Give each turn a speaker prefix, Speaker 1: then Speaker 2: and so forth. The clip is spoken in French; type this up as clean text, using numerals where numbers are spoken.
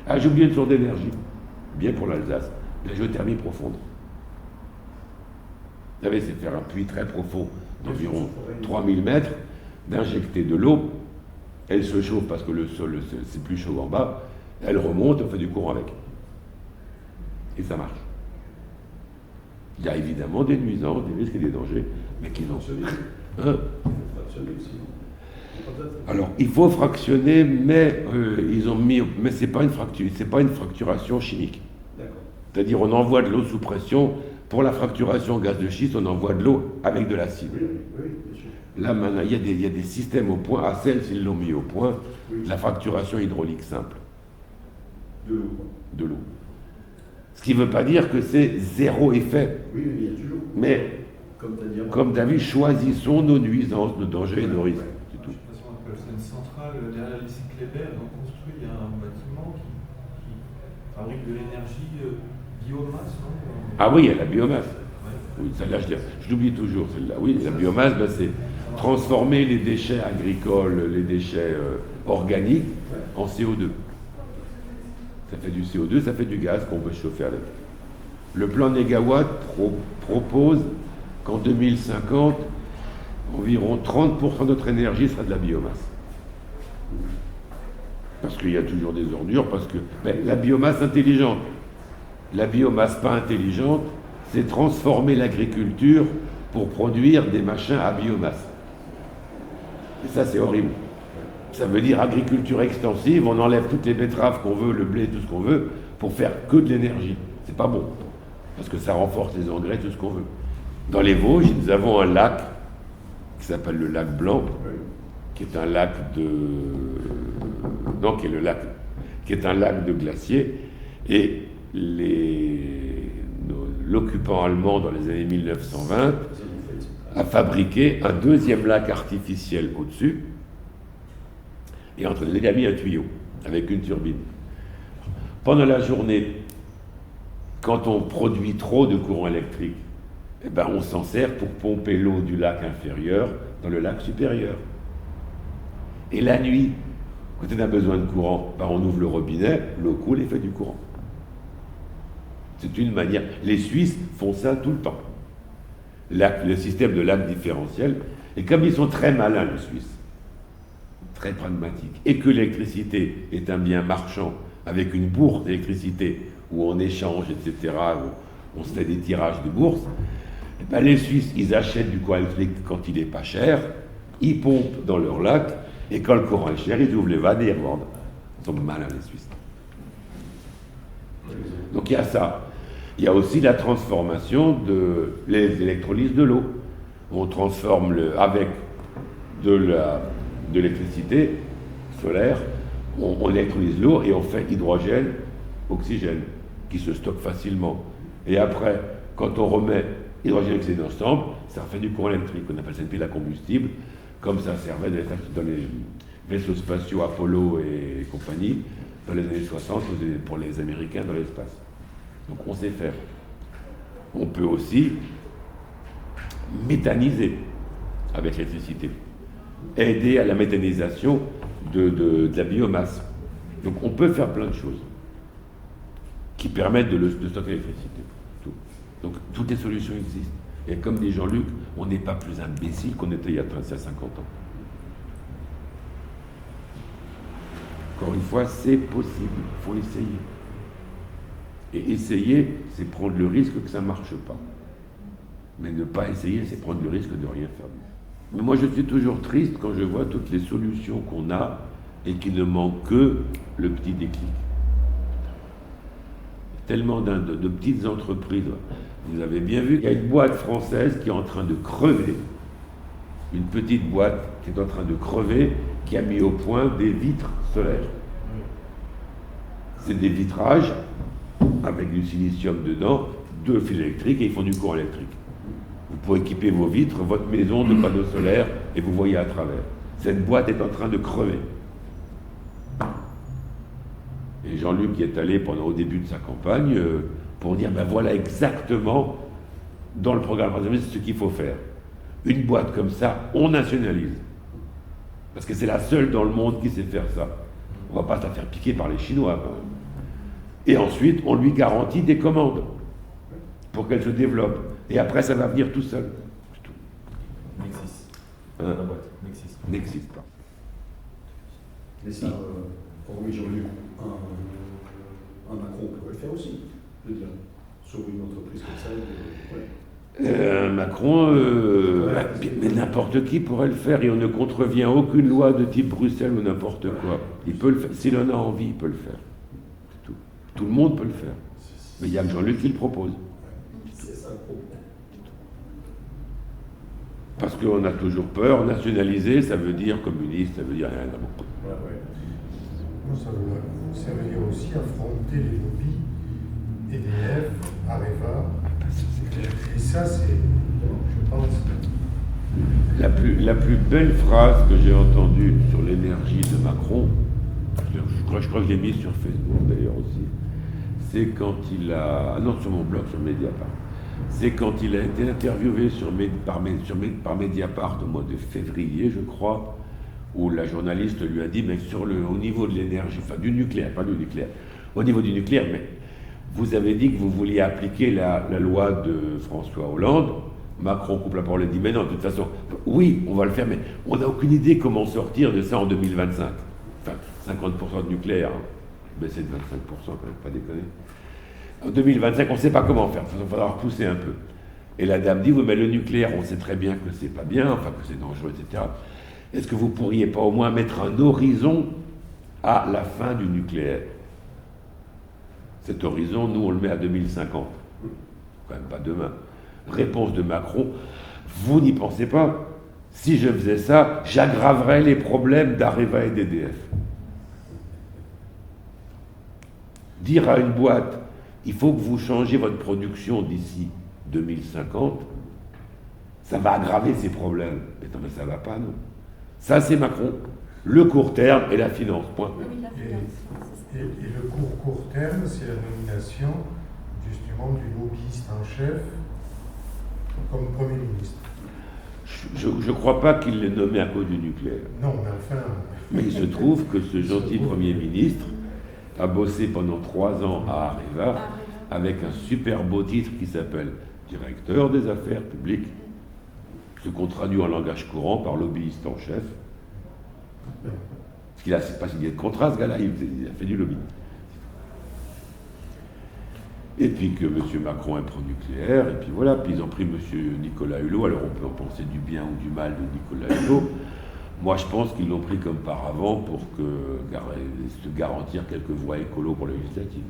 Speaker 1: Ah, j'ai oublié une source d'énergie, bien pour l'Alsace, la géothermie profonde. Vous savez, c'est faire un puits très profond d'environ 3000 mètres, d'injecter de l'eau, elle se chauffe parce que le sol, c'est plus chaud en bas, elle remonte, on fait du courant avec. Et ça marche. Il y a évidemment des nuisances, des risques et des dangers, mais qui n'ont pas. Alors, il faut fractionner, mais ils ont mis, mais c'est pas une fracturation chimique. C'est-à-dire, on envoie de l'eau sous pression. Pour la fracturation au gaz de schiste, on envoie de l'eau avec de l'acide. Là, maintenant, il y a des systèmes au point. À celle, ils l'ont mis au point. La fracturation hydraulique simple. De l'eau. Ce qui ne veut pas dire que c'est zéro effet.
Speaker 2: Oui, il y a toujours.
Speaker 1: Mais, comme tu as vu, choisissons nos nuisances, nos dangers et nos risques. C'est tout.
Speaker 3: C'est une centrale derrière les cycles Kléber, donc construit un bâtiment qui fabrique de l'énergie biomasse, non?
Speaker 1: Ah oui, il y a la biomasse. Oui, celle-là, je l'oublie toujours, celle-là. Oui, la biomasse, ben, c'est transformer les déchets agricoles, les déchets organiques en CO2. Ça fait du CO2, ça fait du gaz qu'on peut chauffer avec. Le plan Négawatt propose qu'en 2050, environ 30% de notre énergie sera de la biomasse. Parce qu'il y a toujours des ordures, parce que la biomasse intelligente. La biomasse pas intelligente, c'est transformer l'agriculture pour produire des machins à biomasse. Et ça, c'est horrible. Ça veut dire agriculture extensive, on enlève toutes les betteraves qu'on veut, le blé, tout ce qu'on veut, pour faire que de l'énergie. C'est pas bon, parce que ça renforce les engrais, tout ce qu'on veut. Dans les Vosges, nous avons un lac qui s'appelle le lac Blanc, qui est un lac de... Non, qui est un lac de glacier, et l'occupant allemand dans les années 1920 a fabriqué un deuxième lac artificiel au-dessus, et entre les il a mis un tuyau avec une turbine. Pendant la journée, quand on produit trop de courant électrique, eh ben on s'en sert pour pomper l'eau du lac inférieur dans le lac supérieur. Et la nuit, quand on a besoin de courant, ben on ouvre le robinet, l'eau coule et fait du courant. C'est une manière. Les Suisses font ça tout le temps. Le système de lac différentiel. Et comme ils sont très malins, les Suisses, très pragmatiques, et que l'électricité est un bien marchand avec une bourse d'électricité où on échange, etc., où on se fait des tirages de bourse, et ben les Suisses, ils achètent du courant électrique quand il n'est pas cher, ils pompent dans leur lac, et quand le courant est cher, ils ouvrent les vannes et ils revendent. Ils sont malins, les Suisses. Donc il y a ça. Il y a aussi la transformation de l'électrolyse de l'eau. On transforme avec de l'électricité solaire, on électrolyse l'eau et on fait hydrogène, oxygène, qui se stocke facilement. Et après, quand on remet hydrogène et oxygène ensemble, ça fait du courant électrique. On appelle ça une pile à combustible, comme ça servait dans les vaisseaux spatiaux Apollo et compagnie dans les années 60 pour les Américains dans l'espace. Donc on sait faire. On peut aussi méthaniser avec l'électricité, aider à la méthanisation de la biomasse. Donc on peut faire plein de choses qui permettent de stocker l'électricité. Donc toutes les solutions existent. Et comme dit Jean-Luc, on n'est pas plus imbécile qu'on était il y a 50 ans. Encore une fois, c'est possible, il faut essayer. Et essayer, c'est prendre le risque que ça ne marche pas. Mais ne pas essayer, c'est prendre le risque de rien faire. Mais moi, je suis toujours triste quand je vois toutes les solutions qu'on a et qu'il ne manque que le petit déclic. Tellement de petites entreprises. Vous avez bien vu qu'il y a une boîte française qui est en train de crever. Une petite boîte qui est en train de crever, qui a mis au point des vitres solaires. C'est des vitrages avec du silicium dedans, 2 fils électriques et ils font du courant électrique. Vous pouvez équiper vos vitres, votre maison de panneaux solaires et vous voyez à travers. Cette boîte est en train de crever. Et Jean-Luc y est allé au début de sa campagne pour dire, ben voilà exactement, dans le programme, c'est ce qu'il faut faire. Une boîte comme ça, on nationalise. Parce que c'est la seule dans le monde qui sait faire ça. On ne va pas se la faire piquer par les Chinois, quand même. Et ensuite, on lui garantit des commandes pour qu'elle se développe. Et après, ça va venir tout seul. C'est tout.
Speaker 2: Nexis.
Speaker 1: Hein?
Speaker 2: La boîte. Nexis.
Speaker 1: N'existe pas.
Speaker 4: Mais ça, hormis Jean-Luc, un Macron pourrait le faire aussi, je veux dire, sur une entreprise comme ça. Ouais.
Speaker 1: Macron, mais n'importe qui pourrait le faire et on ne contrevient aucune loi de type Bruxelles ou n'importe quoi. Il peut le faire. S'il en a envie, il peut le faire. C'est tout. Tout le monde peut le faire. Mais il y a que Jean-Luc qui le propose.
Speaker 4: C'est ça le problème.
Speaker 1: Parce qu'on a toujours peur, nationaliser, ça veut dire communiste, ça veut dire rien d'amour.
Speaker 4: Ouais, ouais.
Speaker 5: Ça veut dire aussi affronter les lobbies EDF, Areva. Et ça, c'est, je pense...
Speaker 1: La plus belle phrase que j'ai entendue sur l'énergie de Macron, je crois que je l'ai mise sur Facebook d'ailleurs aussi, c'est quand il a... Ah non, sur mon blog, sur Mediapart. C'est quand il a été interviewé par Mediapart au mois de février, je crois, où la journaliste lui a dit, mais au niveau de l'énergie, enfin du nucléaire, pas du nucléaire, au niveau du nucléaire, mais vous avez dit que vous vouliez appliquer la loi de François Hollande. Macron coupe la parole et dit, mais non, de toute façon, oui, on va le faire, mais on n'a aucune idée comment sortir de ça en 2025. Enfin, 50% de nucléaire, hein. Baisser de 25%, quand même, pas déconner. En 2025, on ne sait pas comment faire, il va falloir repousser un peu. Et la dame dit, oui, mais le nucléaire, on sait très bien que c'est pas bien, enfin que c'est dangereux, etc. Est-ce que vous pourriez pas au moins mettre un horizon à la fin du nucléaire? Cet horizon, nous, on le met à 2050. Quand même pas demain. Réponse de Macron, vous n'y pensez pas. Si je faisais ça, j'aggraverais les problèmes d'Areva et d'EDF. Dire à une boîte, il faut que vous changiez votre production d'ici 2050, ça va aggraver ces problèmes. Mais non, mais ça ne va pas, non. Ça, c'est Macron. Le court terme et la finance, point.
Speaker 5: Et le court terme, c'est la nomination justement du lobbyiste en chef comme Premier ministre.
Speaker 1: Je ne crois pas qu'il l'ait nommé à cause du nucléaire.
Speaker 5: Non, mais enfin...
Speaker 1: Mais il se trouve que ce gentil Premier ministre a bossé pendant 3 ans à Areva avec un super beau titre qui s'appelle Directeur des affaires publiques, ce qu'on traduit en langage courant par lobbyiste en chef. Parce qu'il a pas signé de contrat, ce gars-là, il a fait du lobby. Et puis que M. Macron est pro-nucléaire, et puis voilà, puis ils ont pris M. Nicolas Hulot, alors on peut en penser du bien ou du mal de Nicolas Hulot. Moi, je pense qu'ils l'ont pris comme paravent pour se garantir quelques voix écolo pour la législative.